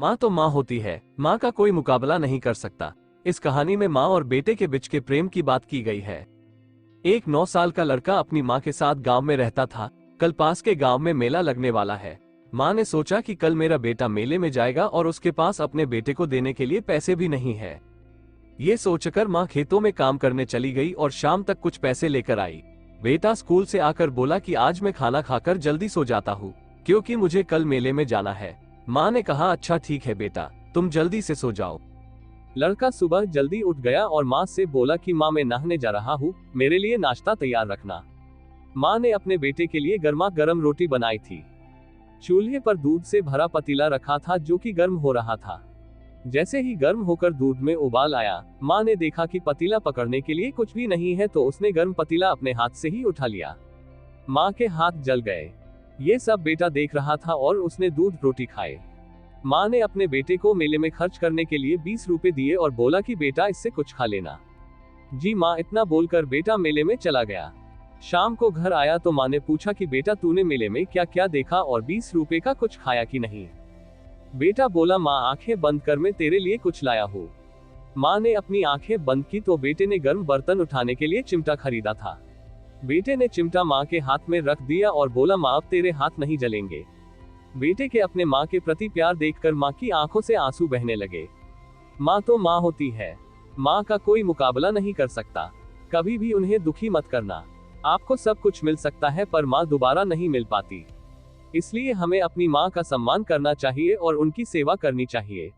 माँ तो माँ होती है, माँ का कोई मुकाबला नहीं कर सकता। इस कहानी में माँ और बेटे के बीच के प्रेम की बात की गई है। एक 9 साल का लड़का अपनी माँ के साथ गांव में रहता था। कल पास के गांव में मेला लगने वाला है। माँ ने सोचा कि कल मेरा बेटा मेले में जाएगा और उसके पास अपने बेटे को देने के लिए पैसे भी नहीं है। ये सोचकर माँ खेतों में काम करने चली गई और शाम तक कुछ पैसे लेकर आई। बेटा स्कूल से आकर बोला कि आज मैं खाना खाकर जल्दी सो जाता हूँ, क्योंकि मुझे कल मेले में जाना है। माँ ने कहा, अच्छा ठीक है बेटा, तुम जल्दी से सो जाओ। लड़का सुबह जल्दी उठ गया और माँ से बोला कि माँ मैं नहाने जा रहा हूँ, मेरे लिए नाश्ता तैयार रखना। माँ ने अपने बेटे के लिए गर्मा गर्म रोटी बनाई थी। चूल्हे पर दूध से भरा पतीला रखा था जो कि गर्म हो रहा था। जैसे ही गर्म होकर दूध में उबाल आया, माँ ने देखा कि पतीला पकड़ने के लिए कुछ भी नहीं है, तो उसने गर्म पतीला अपने हाथ से ही उठा लिया। माँ के हाथ जल गए। ये सब बेटा देख रहा था और उसने दूध रोटी खाए। माँ ने अपने बेटे को मेले में खर्च करने के लिए 20 रुपए दिए और बोला कि बेटा इससे कुछ खा लेना। जी माँ, इतना बोलकर बेटा मेले में चला गया। शाम को घर आया तो माँ ने पूछा कि बेटा तूने मेले में क्या क्या देखा और 20 रुपए का कुछ खाया कि नहीं। बेटा बोला, माँ आंखें बंद कर, मैं तेरे लिए कुछ लाया हूँ। माँ ने अपनी आंखें बंद की तो बेटे ने गर्म बर्तन उठाने के लिए चिमटा खरीदा था। बेटे ने चिमटा माँ के हाथ में रख दिया और बोला, माँ अब तेरे हाथ नहीं जलेंगे। बेटे के अपने माँ के प्रति प्यार देखकर माँ की आंखों से आंसू बहने लगे। माँ तो माँ होती है, माँ का कोई मुकाबला नहीं कर सकता। कभी भी उन्हें दुखी मत करना। आपको सब कुछ मिल सकता है पर माँ दोबारा नहीं मिल पाती। इसलिए हमें अपनी माँ का सम्मान करना चाहिए और उनकी सेवा करनी चाहिए।